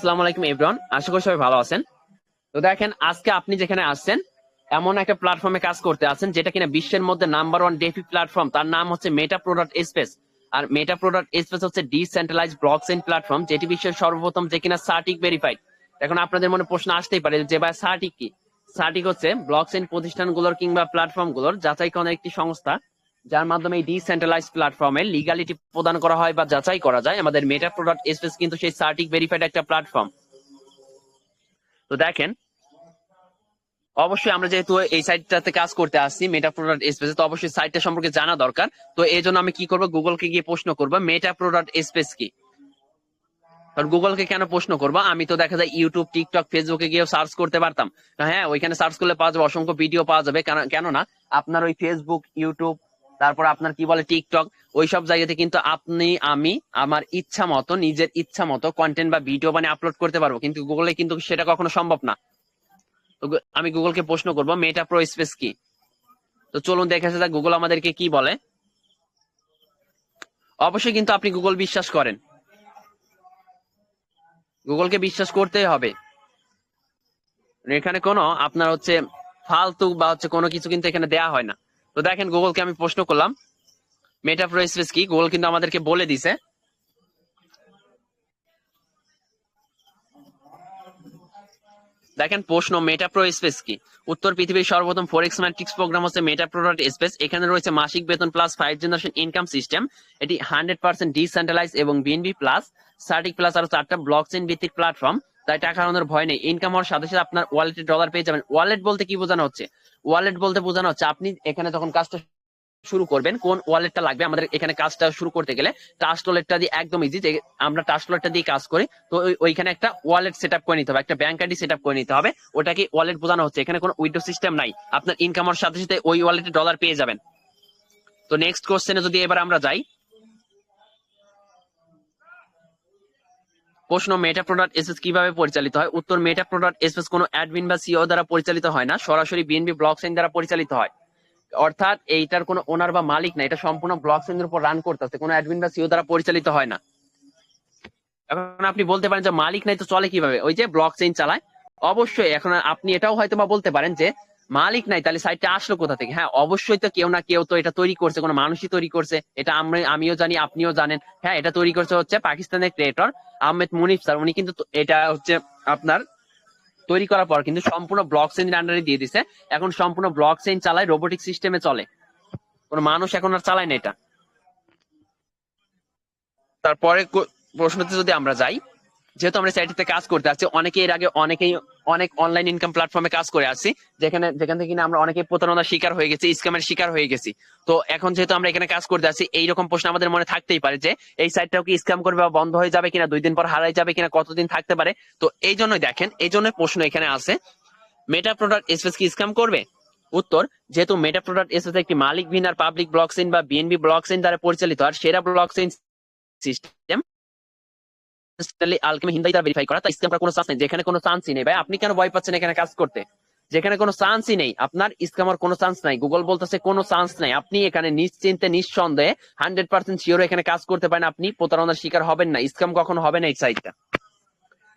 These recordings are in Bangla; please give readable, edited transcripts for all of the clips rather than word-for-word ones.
আসসালামু আলাইকুম এভরিওয়ান, আশা করি সবাই ভালো আছেন। তো দেখেন, আজকে আপনি যেখানে আসছেন এমন একটা প্ল্যাটফর্মে কাজ করতে আছেন যেটা কিনা বিশ্বের মধ্যে নাম্বার ওয়ান ডেফি প্ল্যাটফর্ম, তার নাম হচ্ছে মেটা প্রোডাক্ট স্পেস। আর মেটা প্রোডাক্ট স্পেস হচ্ছে ডিসেন্ট্রালাইজ ব্লকচেইন প্ল্যাটফর্ম, যেটি বিশ্বের সর্বপ্রথম যে কিনা সার্টিক ভেরিফাইড। এখন আপনাদের মনে প্রশ্ন আসতেই পারে যে ভাই সার্টিক কি? সার্টিক হচ্ছে ব্লকচেইন প্রতিষ্ঠানগুলোর কিংবা প্ল্যাটফর্মগুলোর যাচাইকরণের একটি সংস্থা, যার মাধ্যমে এই ডিসেন্ট্রালাইজ প্ল্যাটফর্মে লিগালিটি প্রদান করা হয় বা যাচাই করা যায়। আমাদের মেটা প্রোডাক্ট স্পেস কিন্তু সেই সার্টিক ভেরিফাইড একটা প্ল্যাটফর্ম। তো দেখেন, অবশ্যই আমরা যেহেতু এই সাইটটাতে কাজ করতে আসছি মেটা প্রোডাক্ট স্পেসে, তো অবশ্যই সাইটটা সম্পর্কে জানা দরকার। তো এই জন্য আমি কি করবো, গুগলকে গিয়ে প্রশ্ন করবো মেটা প্রোডাক্ট স্পেস কি। কারণ গুগলকে কেন প্রশ্ন করবো, আমি তো দেখা যায় ইউটিউব, টিকটক, ফেসবুকে গিয়ে সার্চ করতে পারতাম। হ্যাঁ, ওইখানে সার্চ করলে পাওয়া যাবে, অসংখ্য ভিডিও পাওয়া যাবে। কেননা আপনার ওই ফেসবুক, ইউটিউব, তারপর আপনার কি বলে টিকটক, ওইসব জায়গাতে কিন্তু আমি আমার ইচ্ছা মতো, নিজের ইচ্ছা মতো কন্টেন্ট বা ভিডিও বানিয়ে আপলোড করতে পারবো, কিন্তু গুগলে কিন্তু সেটা কখনো সম্ভব না। তো আমি গুগলকে প্রশ্ন করবো মেটা প্রো স্পেস কি। তো চলুন দেখে আসা যাক গুগল আমাদেরকে কি বলে। অবশ্যই কিন্তু আপনি গুগল বিশ্বাস করেন, গুগলকে বিশ্বাস করতেই হবে। এখানে কোনো আপনার হচ্ছে ফালতু বা হচ্ছে কোনো কিছু কিন্তু এখানে দেয়া হয় না। তো দেখেন, গুগলকে আমি প্রশ্ন করলাম মেটা প্রো স্পেস কি, গুগল কিন্তু আমাদেরকে বলে দিছে। দেখেন প্রশ্ন, মেটা প্রো স্পেস কি? উত্তর, পৃথিবীর সর্বপ্রথম ফরেক্স ম্যাট্রিক্স প্রোগ্রাম হচ্ছে মেটা প্রোডাক্ট স্পেস। এখানে রয়েছে মাসিক বেতন প্লাস 5 জেনারেশন ইনকাম সিস্টেম। এটি 100% ডিসেন্ট্রালাইজ এবং বিএনবি প্লাস সার্টিক প্লাস আরো 4টা ব্লকচেইন ভিত্তিক প্ল্যাটফর্ম। তাই টাকা হারানোর ভয় নেই। ইনকাম হওয়ার সাথে সাথে আপনার ওয়ালেটে ডলার পেয়ে যাবেন। ওয়ালেট বলতে কি বোঝানো হচ্ছে? ওয়ালেট বলতে বোঝানো হচ্ছে আপনি এখানে যখন কাজটা শুরু করবেন, কোন ওয়ালেটটা লাগবে আমাদের এখানে কাজটা শুরু করতে গেলে। ট্রাস্ট ওয়ালেটটা দিয়ে একদম ইজি, যে আমরা ট্রাস্ট ওয়ালেটটা দিয়ে কাজ করি। তো ওইখানে একটা ওয়ালেট সেট আপ করে নিতে হবে, একটা ব্যাংক আইডি সেট আপ করে নিতে হবে। ওটাকে ওয়ালেট বোঝানো হচ্ছে। এখানে কোনো উইথড্র সিস্টেম নাই, আপনার ইনকামের সাথে সাথে ওই ওয়ালেটে ডলার পেয়ে যাবেন। তো নেক্সট কোশ্চেনে যদি এবার আমরা যাই, প্রশ্ন, মেটা প্রোডাক্ট স্পেস কিভাবে পরিচালিত হয়? উত্তর, মেটা প্রোডাক্ট স্পেস কোনো অ্যাডমিন বা সিও দ্বারা পরিচালিত হয় না, সরাসরি বিএনবি ব্লকচেইন দ্বারা পরিচালিত হয়। অর্থাৎ এইটার কোনো ওনার বা মালিক না, এটা সম্পূর্ণ ব্লকচেইনের উপর রান করতেছে, কোনো অ্যাডমিন বা সিও দ্বারা পরিচালিত হয় না। এখন আপনি বলতে পারেন যে মালিক নাই তো চলে কিভাবে? ওই যে ব্লকচেইন চালায়। অবশ্যই এখন আপনি এটাও হয়তো বা বলতে পারেন যে মালিক নাই, তাহলে সাইটটা আসলো কোথা থেকে? হ্যাঁ, অবশ্যই তো কেউ না কেউ তো এটা তৈরি করছে, কোনো মানুষই তৈরি করছে। এটা আমিও জানি, আপনিও জানেন। হ্যাঁ, এটা তৈরি করছে হচ্ছে পাকিস্তানের ক্রিয়েটর আহমেদ মুনিফ স্যার। উনি কিন্তু এটা হচ্ছে আপনার তৈরি করার পর কিন্তু সম্পূর্ণ ব্লকচেইনের আন্ডারে দিয়ে দিছে। এখন সম্পূর্ণ ব্লকচেইন চালায়, রোবোটিক সিস্টেমে চলে, কোনো মানুষ এখন আর চালায় না এটা। তারপরে প্রশ্নতে যদি আমরা যাই, যেহেতু আমরা সাইটটিতে কাজ করতে আসছি, অনেকেই অনেক অনলাইন ইনকাম প্ল্যাটফর্মে কাজ করে আসছি, যেখান থেকে কিনা আমরা অনেকেই প্রতারণার শিকার হয়ে গেছি, স্ক্যামের শিকার হয়ে গেছি। তো এখন যেহেতু আমরা এখানে কাজ করতে আসছি, এইরকম প্রশ্ন আমাদের মনে থাকতেই পারে যে এই সাইটটাও কি স্ক্যাম করবে বা বন্ধ হয়ে যাবে কিনা, 2 দিন পর হারাই যাবে কিনা, কতদিন থাকতে পারে। তো এই জন্যই দেখেন, এই জন্য প্রশ্ন এখানে আছে, মেটা প্রোডাক্ট স্পেস কি স্ক্যাম করবে? উত্তর, যেহেতু মেটা প্রোডাক্ট স্পেস একটি মালিকবিহীন আর পাবলিক ব্লকচেইন বা বিএনবি ব্লকচেইন দ্বারা পরিচালিত আর সেরা ব্লকচেইন সিস্টেম আলকেমি হিন্দাই দ্বারা ভেরিফাই করা, তাই স্ক্যাম করার কোনো চান্স নেই। যেখানে কোনো চান্সই নেই। ভাই, আপনি কেন ভয় পাচ্ছেন এখানে কাজ করতে? যেখানে কোনো চান্সই নেই, আপনার স্ক্যামার কোনো চান্স নাই। গুগল বলতেছে কোনো চান্স নাই। আপনি এখানে নিশ্চিন্তে নিঃসন্দেহে 100% শিওর এখানে কাজ করতে পারেন। আপনি প্রতারণার শিকার হবেন না, স্ক্যাম কখনো হবে না এই সাইটটা।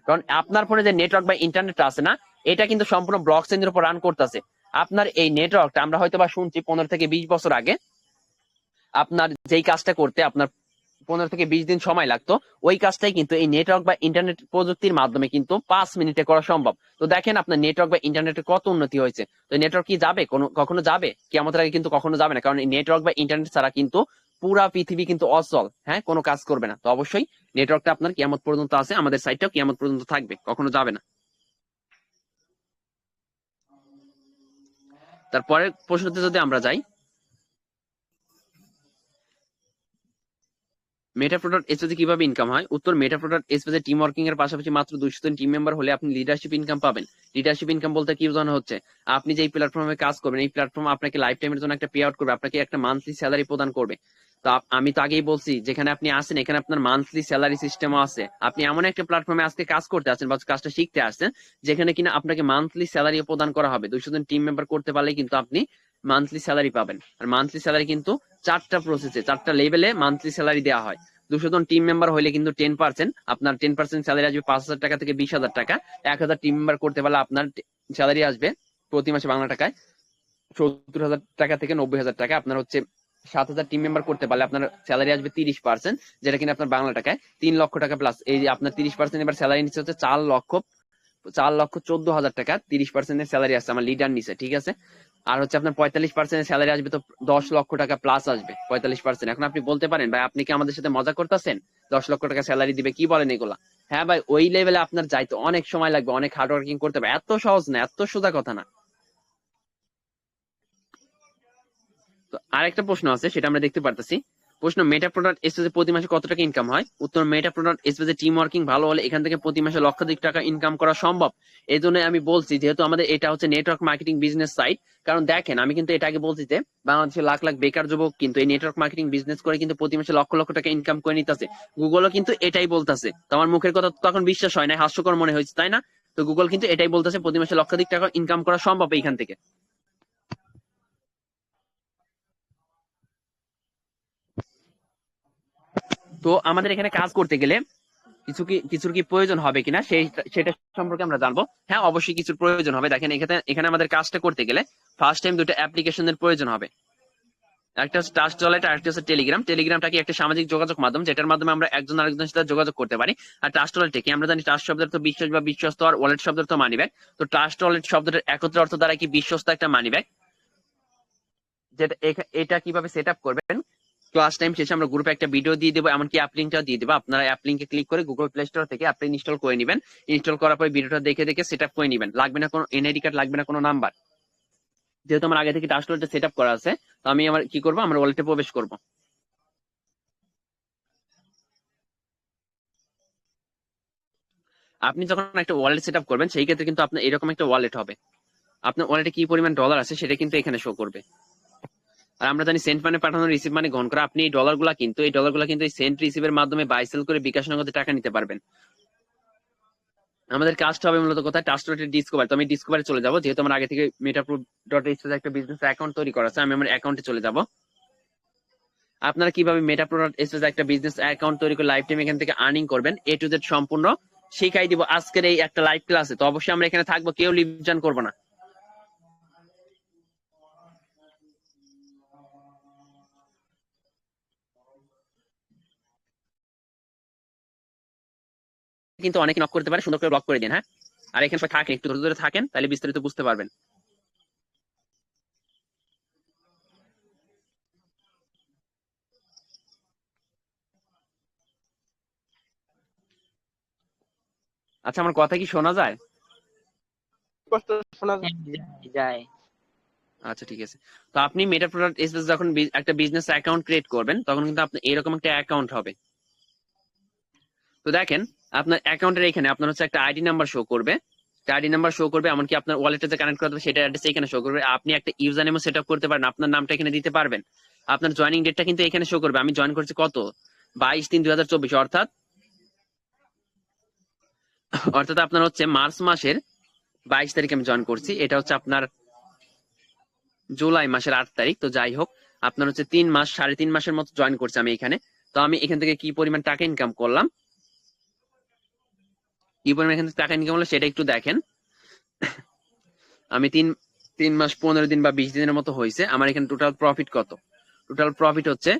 কারণ আপনার ফোনে যে নেটওয়ার্ক বা ইন্টারনেট আছে না, এটা কিন্তু সম্পূর্ণ ব্লকচেইনের উপর রান করতেছে। আপনার এই নেটওয়ার্কটা আমরা হয়তো বা শুনছি 15 থেকে 20 বছর আগে আপনার যেই কাজটা করতে আপনার 15 থেকে 20 দিন সময় লাগতো, ওই কাজটাই কিন্তু এই নেটওয়ার্ক বা ইন্টারনেট প্রযুক্তির মাধ্যমে কিন্তু 5 মিনিটে করা সম্ভব। তো দেখেন আপনার নেটওয়ার্ক বা ইন্টারনেটে কত উন্নতি হয়েছে। তো নেটওয়ার্ক কি যাবে কখনো যাবে? কিয়ামতের আগে কিন্তু কখনো যাবে না, কারণ এই নেটওয়ার্ক বা ইন্টারনেট ছাড়া কিন্তু পুরা পৃথিবী কিন্তু অচল। হ্যাঁ, কোনো কাজ করবে না। তো অবশ্যই নেটওয়ার্কটা আপনার কিয়ামত পর্যন্ত আছে, আমাদের সাইটটাও কিয়ামত পর্যন্ত থাকবে, কখনো যাবে না। তারপরে প্রশ্নতে যদি আমরা যাই, মেটা প্রোডাক্ট স্পেসে কিভাবে ইনকাম হয়? উত্তর, মেটা প্রোডাক্ট স্পেসে টিম ওয়ার্কিং এর পাশাপাশি মাত্র 200 জন টিম মেম্বার হলে আপনি লিডারশিপ ইনকাম পাবেন। লিডারশিপ ইনকাম বলতে কি বোঝানো হচ্ছে? আপনি যে প্ল্যাটফর্মে কাজ করবেন, এই প্ল্যাটফর্ম আপনাকে লাইফ টাইমের জন্য একটা পে আউট করবে, আপনাকে একটা মান্থলি স্যালারি প্রদান করবে। তো আমি তো আগেই বলছি, যেখানে আপনি আসেন এখানে আপনার মান্থলি স্যালারি সিস্টেমও আছে। আপনি এমন একটা প্ল্যাটফর্মে আজকে কাজ করতে আসছেন বা কাজটা শিখতে আসছেন, যেখানে কিনা আপনাকে মান্থলি স্যালারি প্রদান করা হবে। 200 জন টিম মেম্বার করতে পারলে কিন্তু আপনি মান্থলি স্যালারি পাবেন। আর মান্থলি স্যালারি কিন্তু 4টা প্রসেসে, 4টা লেভেলে মান্থলি স্যালারি দেওয়া হয়। 200 জন টিম মেম্বার হইলে কিন্তু 10%, আপনার 10% স্যালারি আসবে 5,000 টাকা থেকে 20,000 টাকা। 1,000 টিম মেম্বার করতে পারলে আপনার স্যালারি আসবে প্রতি মাসে বাংলা টাকায় 70,000 টাকা থেকে 90,000 টাকা। আপনার হচ্ছে 7,000 টিম মেম্বার করতে পারলে আপনার স্যালারি আসবে 30%, যেটা কিনা আপনার বাংলা টাকায় 3 লক্ষ টাকা প্লাস। এই যে আপনার 30% এবার স্যালারি নিচ্ছে হচ্ছে 4,14,000 টাকা। 30% স্যালারি আসছে আমার লিডার নিচে, ঠিক আছে। আর হচ্ছে আপনার 45% স্যালারি আসবে, তো 10 লক্ষ টাকা প্লাস আসবে 45%। এখন আপনি বলতে পারেন ভাই আপনি কি আমাদের সাথে মজা করতেছেন, 10 লক্ষ টাকা স্যালারি দিবে, কি বলেন এগুলা? হ্যাঁ ভাই, ওই লেভেলে আপনার যাইতে অনেক সময় লাগবে, অনেক হার্ড ওয়ার্কিং করতে হবে, এত সহজ না, এত সোজা কথা না। তো আরেকটা প্রশ্ন আছে, সেটা আমরা দেখতে পারতেছি। প্রশ্ন, মেটা প্রোডাক্ট স্পেসে প্রতি মাসে কত টাকা ইনকাম হয়? উত্তর, মেটা প্রোডাক্ট স্পেসে টিম ওয়ার্কিং ভালো হলে এখান থেকে প্রতি মাসে লক্ষাধিক টাকা ইনকাম করা সম্ভব। এই জন্য আমি বলছি, যেহেতু আমাদের এটা হচ্ছে নেটওয়ার্ক মার্কেটিং বিজনেস সাইট। কারণ দেখেন, আমি কিন্তু এটা আগে বলছি যে বাংলাদেশের লাখ লাখ বেকার যুবক কিন্তু এই নেটওয়ার্ক মার্কেটিং বিজনেস করে কিন্তু প্রতি মাসে লক্ষ লক্ষ টাকা ইনকাম করে নিতেছে। গুগলও কিন্তু এটাই বলতেছে। তো আমার মুখের কথা তো তখন বিশ্বাস হয় না, হাস্যকর মনে হয়েছে, তাই না? তো গুগল কিন্তু এটাই বলতেছে, প্রতি মাসে লক্ষাধিক টাকা ইনকাম করা সম্ভব এইখান থেকে। তো আমাদের এখানে কাজ করতে গেলে কিছুর কি প্রয়োজন হবে কিনা সেটা সম্পর্কে আমরা জানবো। হ্যাঁ, অবশ্যই কিছুর প্রয়োজন হবে। দেখেন, এখানে এখানে আমাদের কাজটা করতে গেলে ফার্স্ট টাইম দুটো অ্যাপ্লিকেশনের প্রয়োজন হবে। একটা হচ্ছে ট্রাস্ট ওয়ালেট, আর একটা হচ্ছে টেলিগ্রাম। টেলিগ্রামটা কি একটা সামাজিক যোগাযোগ মাধ্যম, যেটার মাধ্যমে আমরা একজন আরেকজনের সাথে যোগাযোগ করতে পারি। আর ট্রাস্ট ওয়ালেট কি আমরা জানি, ট্রাস্ট শব্দের তো বিশ্বাস বা বিশ্বস্ত, আর ওয়ালেট শব্দের তো মানি ব্যাগ। তো ট্রাস্ট ওয়ালেট শব্দের একত্র অর্থ দ্বারা কি বিশ্বস্ত একটা মানি ব্যাগ। যেটা এটা কিভাবে সেট আপ করবেন, ক্লাস টাইম শেষে আমরা গ্রুপে একটা ভিডিও দিয়ে দেবো, এমনকি অ্যাপ লিঙ্কটাও দিয়ে দেবো। আপনারা অ্যাপ লিঙ্কে ক্লিক করে গুগল প্লে স্টোর থেকে অ্যাপটা ইনস্টল করে নেবেন। ইনস্টল করার পর ভিডিওটা দেখে দেখে সেট আপ করে নেবেন। লাগবে না কোনো এনআইডি কার্ড, লাগবে না কোনো নাম্বার। যেহেতু আমার আগে থেকে টাস্ক ওয়ালেটটা সেট আপ করা আছে, তো আমি আমার কি করবো, আমার ওয়ালেটে প্রবেশ করব। আপনি যখন একটা ওয়ালেট সেট আপ করবেন, সেই ক্ষেত্রে কিন্তু আপনার এরকম একটা ওয়ালেট হবে। আপনার ওয়ালেটে কি পরিমাণ ডলার আছে সেটা কিন্তু এখানে শো করবে। আর আমরা জানি সেন্ট মানে পাঠানো, রিসিভ মানে গ্রহণ করা। আপনি এই ডলারগুলা কিন্তু এই সেন্ট রিসিভের মাধ্যমে বাই সেল করে বিকাশ নগদে টাকা নিতে পারবেন। আমাদের কাজটা হবে মূলত কোথায়, টাস্টলেটের ডিসকভার। তো আমি ডিসকভারে চলে যাবো, যেহেতু আমার আগে থেকে মেটাপ্রুফ ডট এইচ একটা বিজনেস অ্যাকাউন্ট তৈরি করা আছে। আমি আমার অ্যাকাউন্টে চলে যাব। আপনারা কিভাবে মেটাপ্রুফ ডট এইচ একটা বিজনেস অ্যাকাউন্ট তৈরি করে লাইফ টাইম এখান থেকে আর্নিং করবেন, এ টু জেড সম্পূর্ণ শিখাই দিব আজকের এই একটা লাইভ ক্লাসে। তো অবশ্যই আমরা এখানে থাকবো, কেউ লিভ জয়েন করবো না। কিন্তু অনেকে নক করতে পারে, সুন্দর করে ব্লক করে দিন, হ্যাঁ। আর এখানে সবাই থাকেন, একটু ধরে ধরে থাকেন, তাহলে বিস্তারিত বুঝতে পারবেন। আচ্ছা, আমার কথা কি শোনা যায়? স্পষ্ট শোনা হ্যাঁ, যায়। আচ্ছা, ঠিক আছে। তো আপনি মেটা প্রোডাক্ট স্পেস যখন একটা বিজনেস অ্যাকাউন্ট ক্রিয়েট করবেন, তখন কিন্তু আপনার এরকম একটা অ্যাকাউন্ট হবে। তো দেখেন, আপনার অ্যাকাউন্টের এখানে আপনার হচ্ছে একটা আইডি নাম্বার শো করবে। আইডি নাম্বার শো করবে, এমনকি আপনার ওয়ালেটে যে কানেক্ট করতে হবে সেটা অ্যাড্রেস এখানে শো করবে। আপনি একটা ইউজার নেমও সেট আপ করতে পারেন, আপনার নামটা এখানে দিতে পারবেন। আপনার জয়েনিং ডেটটা কিন্তু এখানে শো করবে। আমি জয়েন করছি কত, 22/3/2024, অর্থাৎ আপনার হচ্ছে মার্চ মাসের 22 তারিখ আমি জয়েন করছি। এটা হচ্ছে আপনার জুলাই মাসের 8 তারিখ। তো যাই হোক, আপনার হচ্ছে 3 মাস, 3.5 মাসের মতো জয়েন করছি আমি এখানে। তো আমি এখান থেকে কি পরিমাণ টাকা ইনকাম করলাম, কি পরিমাণ এখান থেকে টাকা ইনকাম হলো সেটা একটু দেখেন। আমি 3 মাস 15 দিন বা 20 দিনের মতো হয়েছে। আমার এখানে টোটাল প্রফিট কত, টোটাল প্রফিট হচ্ছে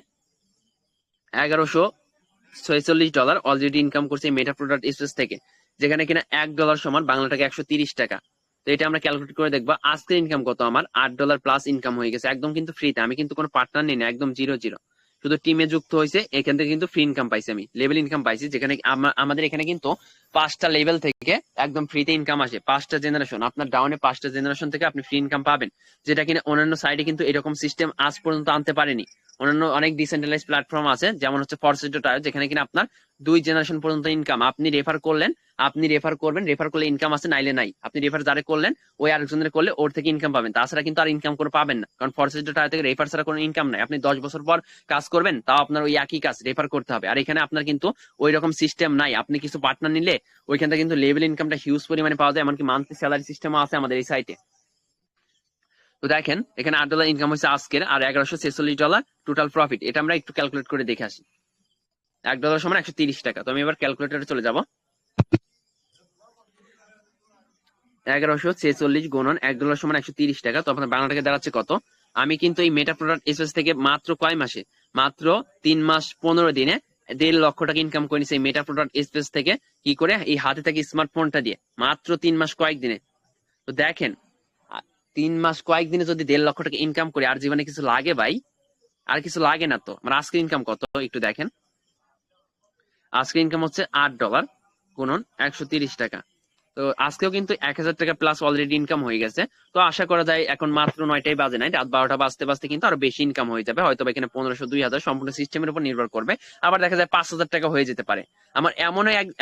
$1146 অলরেডি ইনকাম করছি মেটা প্রোডাক্ট স্পেস থেকে, যেখানে কিনা $1 সমান বাংলা টাকা 130 টাকা। তো এটা আমরা ক্যালকুলেট করে দেখবো আজকের ইনকাম কত। আমার $8 প্লাস ইনকাম হয়ে গেছে, একদম কিন্তু ফ্রিতে। আমি কিন্তু কোনো পার্টনার নেই না, একদম জিরো জিরো, শুধু টিমে যুক্ত হয়েছে। এখান থেকে কিন্তু ফ্রি ইনকাম পাইছি, আমি লেভেল ইনকাম পাইছি। যেখানে আমাদের এখানে কিন্তু 5টা লেভেল থেকে একদম ফ্রিতে ইনকাম আসে। 5টা জেনারেশন, আপনার ডাউনে 5টা জেনারেশন থেকে আপনি ফ্রি ইনকাম পাবেন, যেটা কিনা অন্যান্য সাইডে কিন্তু এরকম সিস্টেম আজ পর্যন্ত আনতে পারেনি। অন্যান্য অনেক ডিসেন্ট্রালাইজ প্ল্যাটফর্ম আছে, যেমন হচ্ছে ফরসেট.io, যেখানে কিনা আপনার 2 জেনারেশন পর্যন্ত ইনকাম। আপনি রেফার করলেন, আপনি রেফার করবেন, রেফার করলে ইনকাম আছে, নাইলে নাই। আপনি রেফার যারা করলেন, ওই আরেকজনের করলে ওর থেকে ইনকাম পাবেন, তাছাড়া কিন্তু আর ইনকাম করে পাবেন না। কারণ ফরসেট.io থেকে রেফার ছাড়া কোনো ইনকাম নাই। আপনি 10 বছর পর কাজ করবেন, তাও আপনার ওই একই কাজ, রেফার করতে হবে। আর এখানে আপনার কিন্তু ওই রকম সিস্টেম নাই। আপনি কিছু পার্টনার নিলে ওইখান থেকে কিন্তু লেভেল ইনকামটা হিউজ পরিমাণে পাওয়া যায়, এমনকি মান্থলি স্যালারি সিস্টেমও আছে আমাদের এই সাইটে। তো দেখেন, এখানে $8 ইনকাম হয়েছে আজকের, আর $1146 টোটাল প্রফিট। এটা আমরা একটু ক্যালকুলেট করে দেখে আসি। $1 সমান 130 টাকা। তো আমি এবার ক্যালকুলেটরে চলে যাব। 1146 গুণন $1 সমান 130 টাকা। তো আপনার বাংলা টাকা দাঁড়াচ্ছে কত? আমি কিন্তু এই মেটা প্রোডাক্ট স্পেস থেকে মাত্র কয় মাসে, মাত্র 3 মাস 15 দিনে 1.5 লক্ষ টাকা ইনকাম করে নিছি এই মেটা প্রোডাক্ট স্পেস থেকে। কি করে? এই হাতে থেকে স্মার্টফোনটা দিয়ে, মাত্র 3 মাস কয়েকদিনে। তো দেখেন 3 মাস কয়েকদিনে যদি 1.5 লক্ষ টাকা ইনকাম করি, আর জীবনে কিছু লাগে ভাই? আর কিছু লাগে না তো। আমার আজকের ইনকাম কত একটু দেখেন। আজকের ইনকাম হচ্ছে $8 গুণন 130 টাকা। তো আজকেও কিন্তু 1000 টাকা প্লাস অলরেডি ইনকাম হয়ে গেছে। তো আশা করা যায় এখন মাত্র 9টাই বাজে নাই, রাত 12টা বাজতে বাজতে কিন্তু আরো বেশি ইনকাম হয়ে যাবে। হয়তো এখানে 1500 2000 সম্পূর্ণ সিস্টেমের উপর নির্ভর করবে। আবার দেখা যায় 5000 টাকা হয়ে যেতে পারে। আমার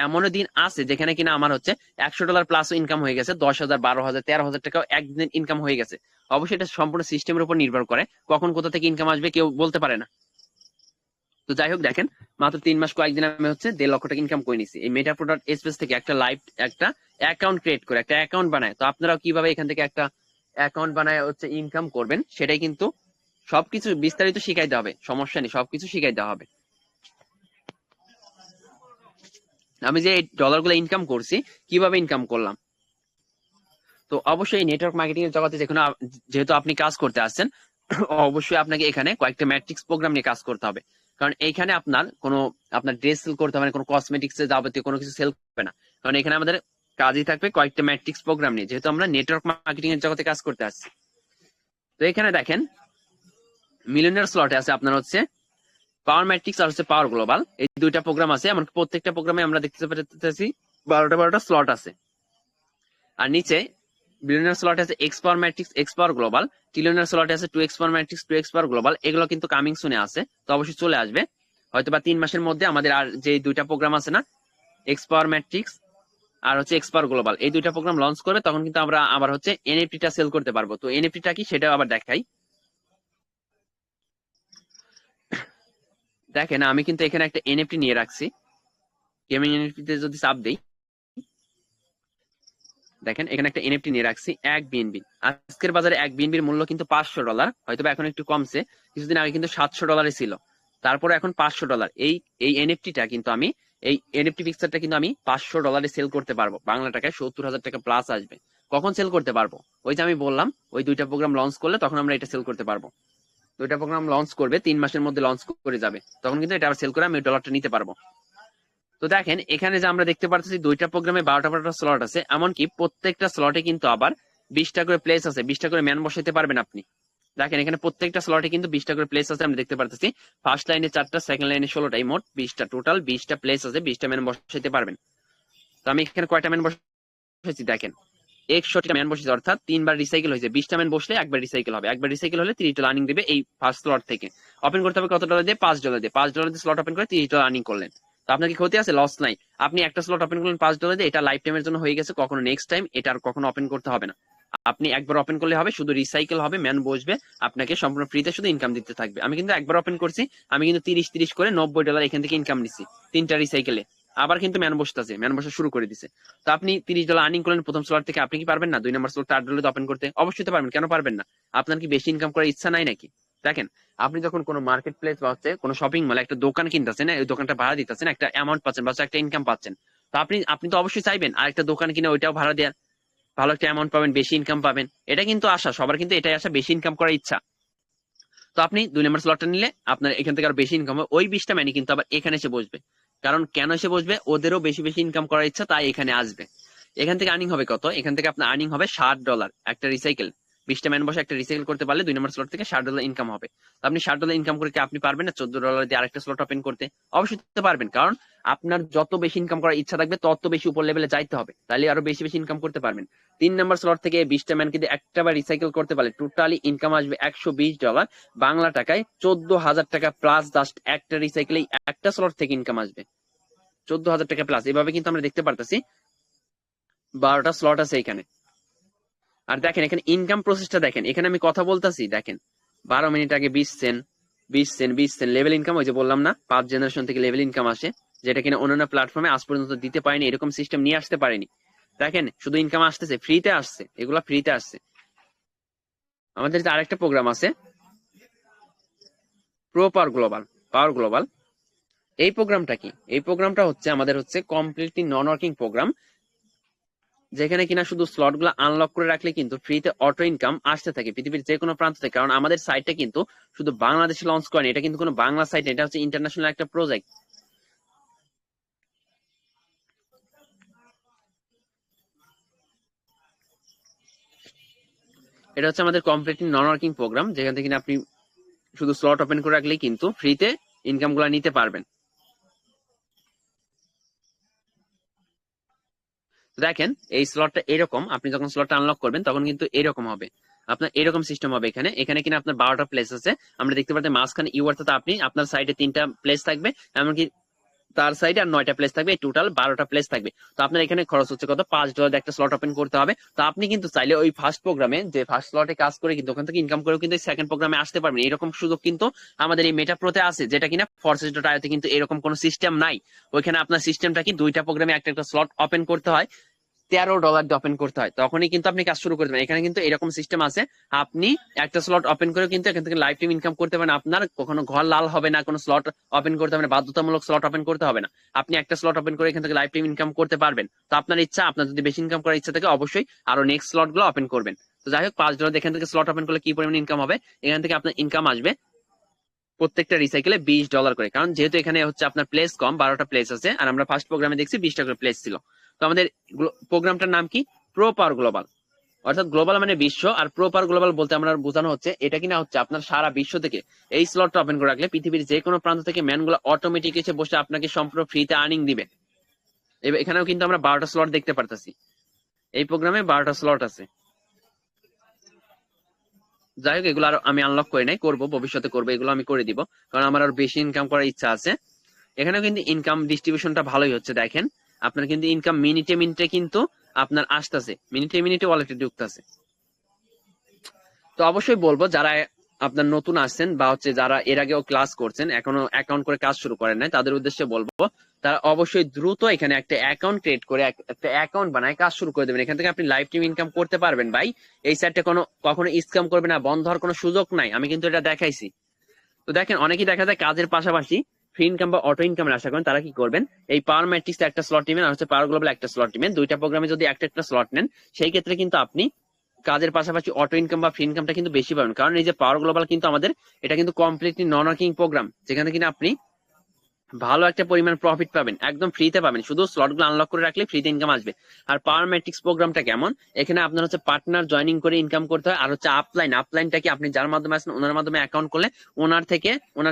এমনও দিন আছে যেখানে কিনা আমার হচ্ছে $100 প্লাস ইনকাম হয়ে গেছে, 10,000 12,000 13,000 টাকা একদিন ইনকাম হয়ে গেছে। অবশ্যই এটা সম্পূর্ণ সিস্টেমের উপর নির্ভর করে, কখন কোথা থেকে ইনকাম আসবে কেউ বলতে পারে না। তো যাই হোক, দেখেন মাত্র 3 মাস কয়েকদিন আমি হচ্ছে 1.5 লক্ষ টাকা ইনকাম করে নিছি এই মেটা প্রোডাক্ট স্পেস থেকে। একটা একটা অ্যাকাউন্ট ক্রিয়েট করে, একটা অ্যাকাউন্ট বানায়। তো আপনারাও কিভাবে এখান থেকে একটা অ্যাকাউন্ট বানায় হচ্ছে ইনকাম করবেন, সেটাই কিন্তু সবকিছু বিস্তারিত শিখাই দেওয়া হবে। সমস্যা নেই, সবকিছু শিখাই দেওয়া হবে। আমি যে এই ডলারগুলো ইনকাম করছি, কিভাবে ইনকাম করলাম। তো অবশ্যই নেটওয়ার্ক মার্কেটিং এর জগতে যেহেতু আপনি কাজ করতে আসছেন, অবশ্যই আপনাকে এখানে কয়েকটা ম্যাট্রিক্স প্রোগ্রাম নিয়ে কাজ করতে হবে। কারণ এইখানে আপনার ড্রেস সেল করতে হবে না, কোনো কসমেটিক্স এর যাবতীয় কোনো কিছু সেল করবে না। কারণ এখানে আমাদের কাজই থাকবে কয়েকটা ম্যাট্রিক্স প্রোগ্রাম নিয়ে, যেহেতু আমরা নেটওয়ার্ক মার্কেটিং এর জগতে কাজ করতে আসছি। তো এখানে দেখেন মিলিয়নার স্লটে আছে আপনার হচ্ছে পাওয়ার ম্যাট্রিক্স আর হচ্ছে পাওয়ার গ্লোবাল, এই দুইটা প্রোগ্রাম আছে। এমনকি প্রত্যেকটা প্রোগ্রামে আমরা দেখতে পাচ্ছি 12টা স্লট আছে। আর নিচে বিলিয়নার স্লট আছে এক্স পাওয়ার ম্যাট্রিক্স, এক্স পাওয়ার গ্লোবাল। ট্রিলিয়নার স্লট আছে 2x পাওয়ার ম্যাট্রিক্স, 2x পাওয়ার গ্লোবাল। এগুলো কিন্তু কামিং সুনে আছে, তো অবশ্যই চলে আসবে হয়তো বা 3 মাসের মধ্যে। আমাদের আর যে দুইটা প্রোগ্রাম আছে না, এক্স পাওয়ার ম্যাট্রিক্স আর হচ্ছে এক্স পাওয়ার গ্লোবাল, এই দুইটা প্রোগ্রাম লঞ্চ করবে, তখন কিন্তু আমরা আবার হচ্ছে এনএফটি টা সেল করতে পারবো। তো এনএফটি টা কি সেটাও আবার দেখাই। দেখেন আমি কিন্তু এখানে একটা এনএফটি নিয়ে রাখছি। গেমিং এনএফটি তে যদি চাপ দেই, দেখেন এখানে একটা এনএফটি নিয়ে রাখছি 1 BNB। আজকের বাজারে 1 BNB মূল্য কিন্তু $500, হয়তো এখন একটু কমছে। কিছুদিন আগে কিন্তু $700 ছিল, তারপরে এখন $500। এই এনএফটিটা কিন্তু আমি, এই এনএফটি পিকচারটা কিন্তু আমি $500 সেল করতে পারবো। বাংলা টাকায় 70,000 টাকা প্লাস আসবে। কখন সেল করতে পারবো? ওই যে আমি বললাম, ওই দুইটা প্রোগ্রাম লঞ্চ করলে তখন আমরা এটা সেল করতে পারবো। দুইটা প্রোগ্রাম লঞ্চ করবে, 3 মাসের মধ্যে লঞ্চ করে যাবে, তখন কিন্তু এটা সেল করে আমি ডলারটা নিতে পারবো। তো দেখেন এখানে যে আমরা দেখতে পাচ্ছি দুইটা প্রোগ্রামে 12টা স্লট আছে, এমনকি প্রত্যেকটা স্লটে কিন্তু আবার 20টা করে প্লেস আছে, 20টা করে ম্যান বসাইতে পারবেন আপনি। দেখেন এখানে প্রত্যেকটা স্লটে কিন্তু 20টা করে প্লেস আছে, আমরা দেখতে পাচ্ছি। ফার্স্ট লাইনে 4টা, সেকেন্ড লাইনে 16টাই, মোট 20টা, টোটাল 20টা প্লেস আছে, 20টা ম্যান বসাইতে পারবেন। তো আমি এখানে কয়টা ম্যান বসাইছি দেখেন, 61টা ম্যান বসেছে, অর্থাৎ 3বার রিসাইকেল হয়েছে। 20টা ম্যান বসলে একবার রিসাইকেল হবে, একবার রিসাইকেল হলে $30 আর্নিং দেবে। এই ফার্স্ট স্লট থেকে ওপেন করতে হবে কত ডলার দিয়ে? $5 দিয়ে। $5 দিয়ে স্লট ওপেন করে $30 আর্নিং করলেন। তো আপনার কি ক্ষতি আছে? লস নাই। আপনি একটা স্লট ওপেন করলেন $5 দিয়ে, এটা লাইফ টাইমের জন্য হয়ে গেছে, কখনো নেক্সট টাইম এটা আর কখনো ওপেন করতে হবে না। আপনি একবার ওপেন করলে হবে, শুধু রিসাইকেল হবে, ম্যান বসবে, আপনাকে সম্পূর্ণ ফ্রিতে শুধু ইনকাম দিতে থাকবে। আমি কিন্তু একবার ওপেন করছি, আমি কিন্তু 30 করে $90 এখান থেকে ইনকাম নিচ্ছি 3টা রিসাইকেলে। আবার কিন্তু ম্যান বসতেছে, ম্যান বসা শুরু করে দিছে। তো আপনি $30 আর্নিং করলেন প্রথম স্লট থেকে, আপনি কি পারবেন না 2 নম্বর স্লট $8 ওপেন করতে? অবশ্যই তো পারবেন, কেন পারবেন না? আপনার কি বেশি ইনকাম করার ইচ্ছা নাই নাকি? দেখেন আপনি যখন কোনো মার্কেট প্লেস বা হচ্ছে কোনো শপিং মলে একটা দোকান কিনতেছেন, এই দোকানটা ভাড়া দিতেছেন, একটা অ্যামাউন্ট পাচ্ছেন বা একটা ইনকাম পাচ্ছেন। তো আপনি তো অবশ্যই চাইবেন আর একটা দোকান কিনে ওইটাও ভাড়া দেওয়ার, ভালো একটা অ্যামাউন্ট পাবেন, বেশি ইনকাম পাবেন। এটা কিন্তু আশা সবার, কিন্তু এটাই আশা, বেশি ইনকাম করার ইচ্ছা। তো আপনি 2 নম্বর স্লটটা নিলে আপনার এখান থেকে আরো বেশি ইনকাম হবে। ওই 20টা ম্যানই কিন্তু আবার এখানে এসে বসবে। কারণ কেন এসে বসবে? ওদেরও বেশি বেশি ইনকাম করার ইচ্ছা, তাই এখানে আসবে। এখান থেকে আর্নিং হবে কত? এখান থেকে আপনার আর্নিং হবে $60 একটা রিসাইকেল। 20টা ম্যান বসে একটা রিসাইকেল করতে পারলে 2 নম্বর স্লট থেকে $60 ইনকাম হবে। তো আপনি $60 ইনকাম করে কি আপনি পারবেন না $14 দিয়ে আরেকটা স্লট ওপেন করতে? অবশ্যই তো পারবেন, কারণ আপনার যত বেশি ইনকাম করার ইচ্ছা থাকবে তত বেশি উপর লেভেলে যাইতে হবে, তাহলে আরো বেশি বেশি ইনকাম করতে পারবেন। 3 নম্বর স্লট থেকে 20টা ম্যান কিন্তু একটা বার রিসাইকেল করতে পারলে টোটালি ইনকাম আসবে $120, বাংলা টাকায় 14,000 টাকা প্লাস। জাস্ট একটা রিসাইকেলে একটা স্লট থেকে ইনকাম আসবে 14,000 টাকা প্লাস। এভাবে কিন্তু আমরা দেখতে পারতেছি 12টা স্লট আছে এখানে। আর দেখেন এখানে ইনকাম প্রসেসটা দেখেন, এখানে আমি কথা বলতেছি, দেখেন 12 মিনিট আগে 20 cent 20 cent 20 cent level income. ওই যে বললাম না 5 জেনারেশন থেকে লেভেল ইনকাম আসে, যেটা কিনা অন্যান্য প্ল্যাটফর্মে আজ পর্যন্ত দিতে পারেনি, এরকম সিস্টেম নিয়ে আসতে পারেনি। দেখেন শুধু ইনকাম আসতেছে, ফ্রিতে আসছে, এগুলা ফ্রিতে আসছে। আমাদের যে আরেকটা প্রোগ্রাম আছে প্রো পাওয়ার গ্লোবাল, এই প্রোগ্রামটা কি? এই প্রোগ্রামটা হচ্ছে আমাদের হচ্ছে কমপ্লিটলি নন ওয়ার্কিং প্রোগ্রাম, যেখানে কিনা শুধু স্লট গুলো আনলক করে রাখলে কিন্তু ফ্রিতে অটো ইনকাম আসতে থাকে পৃথিবীর যে কোনো প্রান্ত থেকে। কারণ আমাদের সাইটটা কিন্তু শুধু বাংলাদেশে লঞ্চ করেনি, এটা কিন্তু কোনো বাংলা সাইট, এটা হচ্ছে ইন্টারন্যাশনাল একটা প্রজেক্ট। এটা হচ্ছে আমাদের কমপ্লিটলি নন ওয়ার্কিং প্রোগ্রাম, যেখান থেকে কিনা আপনি শুধু স্লট ওপেন করে রাখলেই কিন্তু ফ্রিতে ইনকাম গুলা নিতে পারবেন। দেখেন এই স্লটটা এরকম, আপনি যখন স্লটটা আনলক করবেন তখন কিন্তু এরকম হবে, আপনার এরকম সিস্টেম হবে। এখানে এখানে কিনা আপনার 12টা প্লেস আছে, আমরা দেখতে পাচ্ছি মাঝখানে ইউ অর্থাৎ আপনি, আপনার সাইডে 3টা প্লেস থাকবে, এমনকি তার সাইডে আর 9টা প্লেস থাকবে, টোটাল 12টা প্লেস থাকবে। তো আপনার এখানে খরচ হচ্ছে কত, $5 একটা স্লট ওপেন করতে হবে। তো আপনি কিন্তু চাইলে ওই ফার্স্ট প্রোগ্রামে যে ফার্স্ট স্লটে কাজ করে কিন্তু ওখান থেকে ইনকাম করেও কিন্তু সেকেন্ড প্রোগ্রামে আসতে পারবেন। এরকম সুযোগ কিন্তু আমাদের এই মেটা প্রোতে আছে, যেটা কিনা ফরসেস.ioতে কিন্তু এরকম কোনো সিস্টেম নাই। ওইখানে আপনার সিস্টেমটা কি, দুইটা প্রোগ্রামে একটা একটা স্লট ওপেন করতে হয়, $13 দিয়ে ওপেন করতে হয়, তখনই কিন্তু আপনি কাজ শুরু করতে পারেন। এখানে কিন্তু এরকম সিস্টেম আছে, আপনি একটা স্লট ওপেন করে কিন্তু এখান থেকে লাইফ টাইম ইনকাম করতে পারেন। আপনার কখনো ঘর লাল হবে না, কোনো স্লট ওপেন করতে হবে না, বাধ্যতামূলক স্লট ওপেন করতে হবে না। আপনি একটা স্লট ওপেন করে এখান থেকে লাইফ টাইম ইনকাম করতে পারবেন। তো আপনার ইচ্ছা, আপনার যদি বেশি ইনকাম করার ইচ্ছা থাকে অবশ্যই আরো নেক্সট স্লট গুলো ওপেন করবেন। তো যাই হোক, $5 এখান থেকে স্লট ওপেন করলে কি পরিমাণ ইনকাম হবে, এখান থেকে আপনার ইনকাম আসবে প্রত্যেকটা রিসাইকেলে $20 করে। কারণ যেহেতু এখানে হচ্ছে আপনার প্লেস কম, 12টা প্লেস আছে, আর আমরা ফার্স্ট প্রোগ্রামে দেখছি 20টা করে প্লেস ছিল। তো আমাদের প্রোগ্রামটার নাম কি, প্রো পাওয়ার গ্লোবাল, অর্থাৎ গ্লোবাল মানে বিশ্ব, আর প্রো পাওয়ার গ্লোবাল বলতে আমরা বোঝানো হচ্ছে এটা কিনা হচ্ছে আপনার সারা বিশ্ব থেকে এই স্লটটা ওপেন করে রাখলে পৃথিবীর যে কোনো প্রান্ত থেকে ম্যানগুলো অটোমেটিক এসে বসে আপনাকে সম্পূর্ণ ফ্রিতে আর্নিং দিবে। এখানেও কিন্তু আমরা 12টা স্লট দেখতে পারতেছি, এই প্রোগ্রামে 12টা স্লট আছে। যাই হোক, এগুলো আর আমি আনলক করি নাই, করবো ভবিষ্যতে, করবো এগুলো আমি করে দিব, কারণ আমার আরো বেশি ইনকাম করার ইচ্ছা আছে। এখানেও কিন্তু ইনকাম ডিস্ট্রিবিউশনটা ভালোই হচ্ছে, দেখেন আপনার কিন্তু ইনকাম মিনিটে মিনিটে কিন্তু আপনার আসতেছে, মিনিটে মিনিটে ওয়ালেটে ঢুকতেছে। তো অবশ্যই বলবো যারা আপনার নতুন আসছেন বা হচ্ছে যারা এর আগেও ক্লাস করছেন এখনো অ্যাকাউন্ট করে কাজ শুরু করেন নাই, তাদের উদ্দেশ্যে বলবো তারা অবশ্যই দ্রুত এখানে একটা অ্যাকাউন্ট ক্রিয়েট করে একটা অ্যাকাউন্ট বানায় কাজ শুরু করে দেবেন। এখান থেকে আপনি লাইফ টাইম ইনকাম করতে পারবেন ভাই। এই সাইটটা কখনো স্ক্যাম করবে না, বন্ধ হওয়ার কোনো সুযোগ নাই, আমি কিন্তু এটা দেখাইছি। তো দেখেন অনেকেই দেখা যায় কাজের পাশাপাশি ফ্রি ইনকাম বা অটো ইনকামের আশা করেন, তারা কি করবেন, এই পাওয়ার ম্যাট্রিক্স একটা স্লট নেবেন আর হচ্ছে পাওয়ার গ্লোবাল একটা স্লট নেবেন। দুইটা প্রোগ্রামে যদি একটা একটা স্লট নেন, সেই ক্ষেত্রে কিন্তু আপনি কাজের পাশাপাশি অটো ইনকাম বা ফ্রি ইনকামটা কিন্তু বেশি পাবেন। কারণ এই যে পাওয়ার গ্লোবাল কিন্তু আমাদের এটা কিন্তু কমপ্লিটলি নন ওয়ার্কিং প্রোগ্রাম, যেখানে কিনা আপনি ভালো একটা পরিমাণ প্রফিট পাবেন, একদম ফ্রিতে পাবেন, শুধু স্লট গুলো আনলক করে রাখলে ফ্রিতে ইনকাম আসবে। আর পাওয়ার ম্যাট্রিক্স প্রোগ্রামটা কেমন, এখানে আপনার হচ্ছে পার্টনার জয়নিং করে ইনকাম করতে হয়, আর হচ্ছে আপলাইনটা কি, আপনি যার মাধ্যমে আসেন ওনার মাধ্যমে অ্যাকাউন্ট করলে ওনার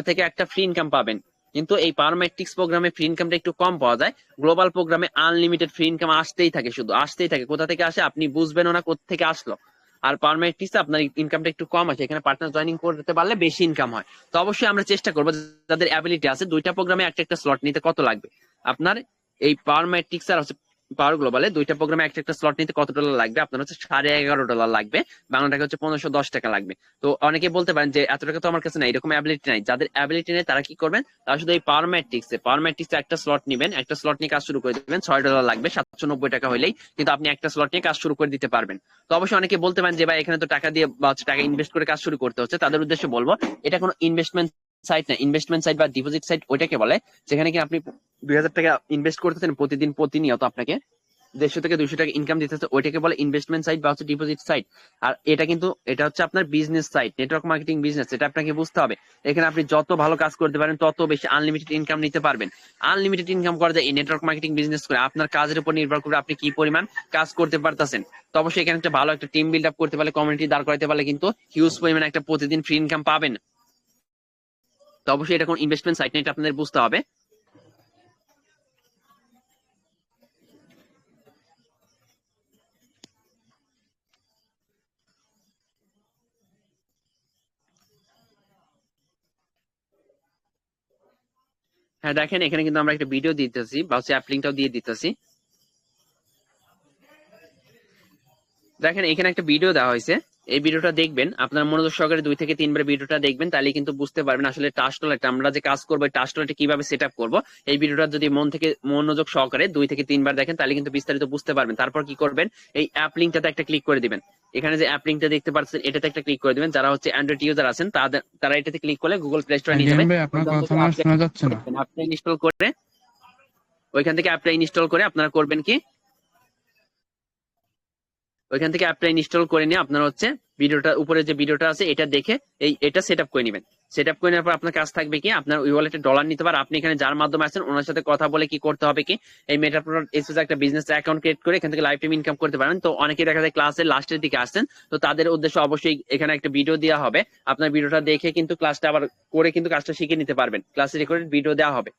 থেকে একটা ফ্রি ইনকাম পাবেন। কিন্তু এই পাওয়ার ম্যাট্রিক্স প্রোগ্রামে ফ্রি ইনকামটা একটু কম পাওয়া যায়, গ্লোবাল প্রোগ্রামে আনলিমিটেড ফ্রি ইনকাম আসতেই থাকে, শুধু আসতেই থাকে, কোথা থেকে আসে আপনি বুঝবেনও না কোথা থেকে আসলো। আর পাওয়ার ম্যাট্রিক্সে আপনার ইনকামটা একটু কম আসে, এখানে পার্টনার জয়নিং করতে পারলে বেশি ইনকাম হয়। তো অবশ্যই আমরা চেষ্টা করবো, যাদের অ্যাবিলিটি আছে, দুইটা প্রোগ্রামে একটা একটা স্লট নিতে কত লাগবে আপনার, এই পাওয়ার ম্যাট্রিক্স আর হচ্ছে পাওয়ার গ্লোবালে দুইটা প্রোগ্রামে একটা একটা স্লট নিতে কত ডলার লাগবে, আপনার হচ্ছে $11.5 লাগবে, বাংলা টাকা হচ্ছে 1510 টাকা লাগবে। তো অনেকে বলতে পারেন যে এত টাকা তো আমার কাছে নাই, এরকম অ্যাবিলিটি নাই। যাদের অ্যাবিলিটি নেই তারা কি করবেন, তারা শুধু এই পাওয়ার ম্যাট্রিক্সে একটা স্লট নিবেন, একটা স্লট নিয়ে কাজ শুরু করে দিবেন, $6 লাগবে, 790 টাকা হইলেই কিন্তু আপনি একটা স্লট নিয়ে কাজ শুরু করে দিতে পারবেন। তো অবশ্যই অনেকে বলতে পারেন যে ভাই এখানে তো টাকা দিয়ে বা হচ্ছে টাকা ইনভেস্ট করে কাজ শুরু করতে হচ্ছে, তাদের উদ্দেশ্যে বলবো এটা কোনো ইনভেস্টমেন্ট সাইট না, ইনভেস্টমেন্ট সাইট বা ডিপোজিট সাইট ওইটাকে বলে, যেখানে কি আপনি 2000 টাকা ইনভেস্ট করতেছেন প্রতিদিন, প্রতিনিয়ত আপনাকে 150 থেকে 200 টাকা ইনকাম দিতেছে, ওইটাকে বলে ইনভেস্টমেন্ট সাইট বা হচ্ছে ডিপোজিট সাইট। আর এটা হচ্ছে আপনার business site, network marketing business, এটা আপনাকে বুঝতে হবে। এখানে আপনি যত ভালো কাজ করতে পারেন তত বেশি আনলিমিটেড ইনকাম নিতে পারবেন। আনলিমিটেড ইনকাম করা যায় এই নেটওয়ার্ক মার্কেটিং বিজনেস করে, আপনার কাজের উপর নির্ভর করে আপনি কি পরিমাণ কাজ করতে পারতেছেন। তো অবশ্যই এখানে একটা ভালো একটা টিম বিল্ড আপ করতে পারলে, কমিউনিটি দাঁড় করাতে পারলে কিন্তু হিউজ পরিমাণে একটা প্রতিদিন ফ্রি ইনকাম পাবেন। তো অবশ্যই এটা কোন ইনভেস্টমেন্ট সাইট না, এটা আপনাদের বুঝতে হবে। হ্যাঁ দেখেন এখানে কিন্তু আমরা একটা ভিডিও দিতেছি বা হচ্ছে অ্যাপ লিঙ্কটাও দিয়ে দিতেছি। দেখেন এখানে একটা ভিডিও দেওয়া হয়েছে, এই ভিডিওটা দেখবেন, আপনার মনোযোগ সহকারে 2 থেকে 3 বার ভিডিওটা দেখবেন, তাহলে কিন্তু বুঝতে পারবেন আসলে টাস্কটা আমরা যে কাজ করবো টাস্কটা কিভাবে সেট আপ করবো। এই ভিডিওটা যদি মনোযোগ সহকারে 2 থেকে 3 বার দেখেন তাহলে কিন্তু বিস্তারিত বুঝতে পারবেন। তারপর কি করবেন, এই অ্যাপ লিঙ্কটাতে একটা ক্লিক করে দিবেন। এখানে যে অ্যাপ লিঙ্কটা দেখতে পাচ্ছেন এটাতে একটা ক্লিক করে দিবেন। যারা হচ্ছে অ্যান্ড্রয়েড ইউজার আছেন তারা এটাতে ক্লিক করলে গুগল প্লে স্টোরে নিয়ে যাবে। ভাই আপনার কথা না শোনা যাচ্ছে না। অ্যাপটা ইনস্টল করে ওইখান থেকে অ্যাপটা ইনস্টল করে আপনারা করবেন কি, ওইখান থেকে অ্যাপটা ইনস্টল করে নিয়ে আপনারা হচ্ছে ভিডিওটা উপরে যে ভিডিওটা আছে এটা দেখে এটা সেট আপ করে নেবেন। সেট আপ করে নেওয়ার পর আপনার কাজ থাকবে কি, আপনার ওই ওয়ালেটে ডলার নিতে পারে, আপনি এখানে যার মাধ্যমে আছেন ওনার সাথে কথা বলে কি করতে হবে কি, এই মেটাপ্রোডাক্ট এসএস একটা বিজনেস অ্যাকাউন্ট ক্রিয়েট করে এখান থেকে লাইফ টাইম ইনকাম করতে পারেন। তো অনেকেই দেখা যায় ক্লাসের লাস্টের দিকে আসছেন, তো তাদের উদ্দেশ্যে অবশ্যই এখানে একটা ভিডিও দেওয়া হবে। আপনার ভিডিওটা দেখে কিন্তু ক্লাসটা আবার করে কিন্তু কাজটা শিখে নিতে পারবেন, ক্লাসে রেকর্ডেড ভিডিও দেওয়া হবে।